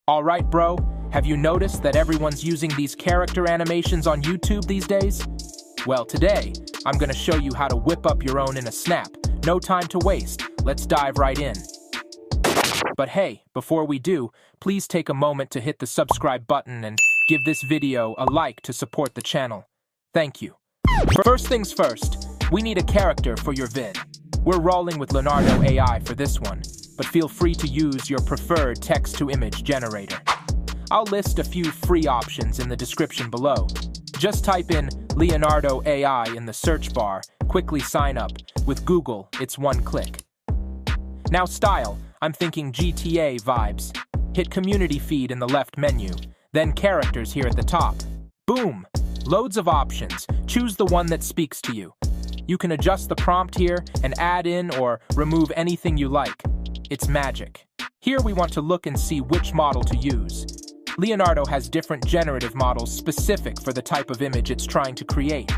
Alright, bro, have you noticed that everyone's using these character animations on YouTube these days? Well, today, I'm gonna show you how to whip up your own in a snap. No time to waste, let's dive right in. But hey, before we do, please take a moment to hit the subscribe button and give this video a like to support the channel. Thank you. First things first, we need a character for your vid. We're rolling with Leonardo AI for this one, but feel free to use your preferred text-to-image generator. I'll list a few free options in the description below. Just type in Leonardo AI in the search bar, quickly sign up. With Google, it's one click. Now style, I'm thinking GTA vibes. Hit community feed in the left menu, then characters here at the top. Boom! Loads of options. Choose the one that speaks to you. You can adjust the prompt here and add in or remove anything you like. It's magic. Here we want to look and see which model to use. Leonardo has different generative models specific for the type of image it's trying to create.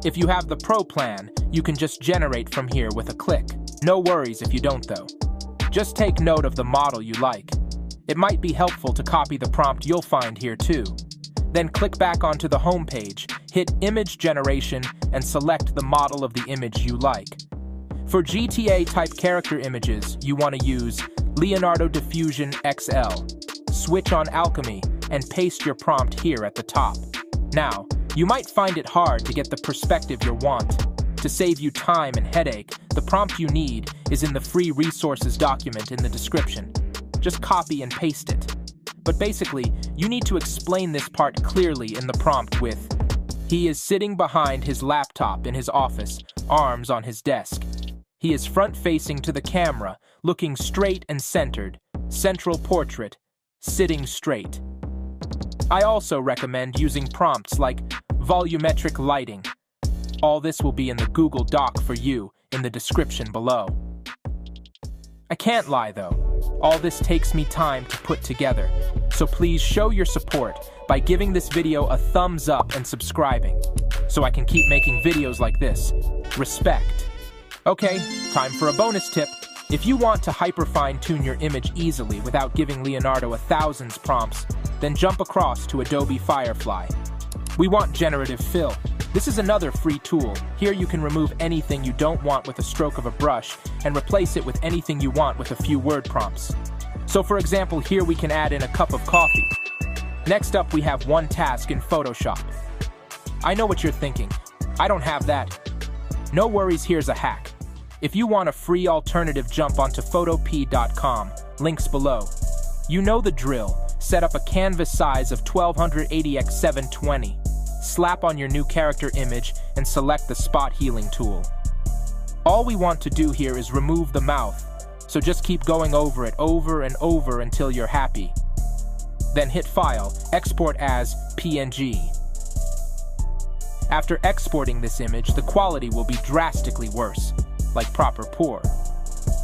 If you have the Pro plan, you can just generate from here with a click. No worries if you don't though. Just take note of the model you like. It might be helpful to copy the prompt you'll find here too. Then click back onto the home page, hit Image Generation, and select the model of the image you like. For GTA-type character images, you want to use Leonardo Diffusion XL. Switch on Alchemy, and paste your prompt here at the top. Now, you might find it hard to get the perspective you want. To save you time and headache, the prompt you need is in the free resources document in the description. Just copy and paste it. But basically, you need to explain this part clearly in the prompt with, he is sitting behind his laptop in his office, arms on his desk. He is front-facing to the camera, looking straight and centered, central portrait, sitting straight. I also recommend using prompts like volumetric lighting. All this will be in the Google Doc for you in the description below. I can't lie though, all this takes me time to put together, so please show your support by giving this video a thumbs up and subscribing, so I can keep making videos like this. Respect. Okay, time for a bonus tip. If you want to hyper fine-tune your image easily without giving Leonardo thousands prompts, then jump across to Adobe Firefly. We want generative fill. This is another free tool. Here you can remove anything you don't want with a stroke of a brush and replace it with anything you want with a few word prompts. So for example, here we can add in a cup of coffee. Next up, we have one task in Photoshop. I know what you're thinking. I don't have that. No worries, here's a hack. If you want a free alternative, jump onto photopea.com, links below. You know the drill. Set up a canvas size of 1280x720. Slap on your new character image and select the spot healing tool. All we want to do here is remove the mouth, so just keep going over it over and over until you're happy. Then hit File, Export as PNG. After exporting this image, the quality will be drastically worse, like proper poor.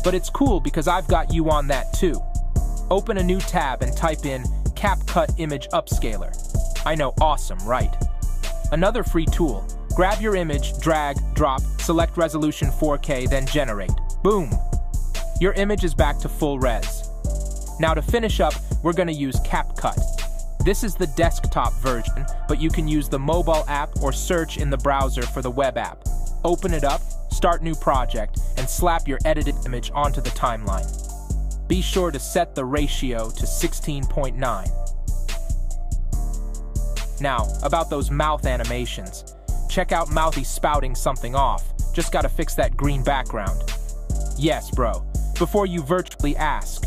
But it's cool because I've got you on that too. Open a new tab and type in CapCut Image Upscaler. I know, awesome, right? Another free tool. Grab your image, drag, drop, select resolution 4K, then generate. Boom! Your image is back to full res. Now to finish up, we're gonna use CapCut. This is the desktop version, but you can use the mobile app or search in the browser for the web app. Open it up, start new project, and slap your edited image onto the timeline. Be sure to set the ratio to 16:9. Now, about those mouth animations. Check out Mouthy spouting something off. Just gotta fix that green background. Yes, bro. Before you virtually ask,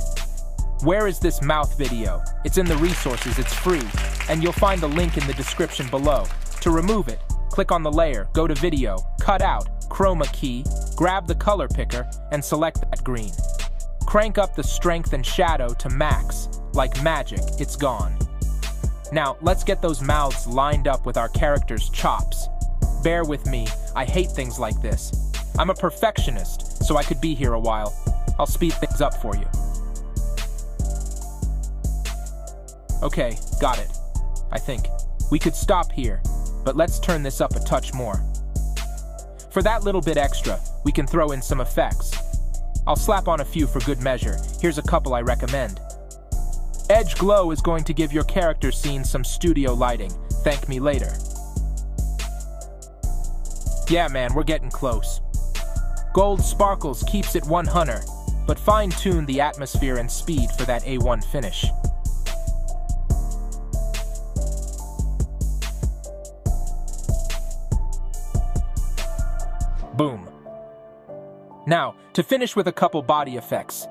where is this mouth video? It's in the resources, it's free, and you'll find the link in the description below. To remove it, click on the layer, go to Video, cut out, Chroma key, grab the color picker, and select that green. Crank up the strength and shadow to max. Like magic, it's gone. Now, let's get those mouths lined up with our character's chops. Bear with me, I hate things like this. I'm a perfectionist, so I could be here a while. I'll speed things up for you. Okay, got it. I think. We could stop here, but let's turn this up a touch more. For that little bit extra, we can throw in some effects. I'll slap on a few for good measure. Here's a couple I recommend. Edge Glow is going to give your character scene some studio lighting. Thank me later. Yeah man, we're getting close. Gold Sparkles keeps it 100, but fine-tune the atmosphere and speed for that A1 finish. Boom. Now, to finish with a couple body effects.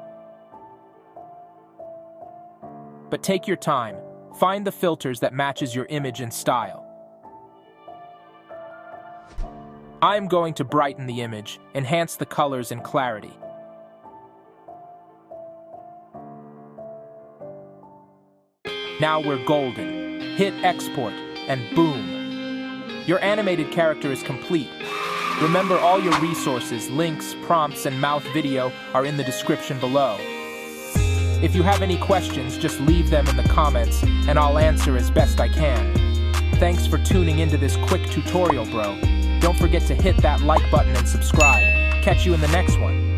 But take your time. Find the filters that matches your image and style. I'm going to brighten the image, enhance the colors and clarity. Now we're golden. Hit export, and boom. Your animated character is complete. Remember, all your resources, links, prompts, and mouth video are in the description below. If you have any questions, just leave them in the comments, and I'll answer as best I can. Thanks for tuning into this quick tutorial, bro. Don't forget to hit that like button and subscribe. Catch you in the next one.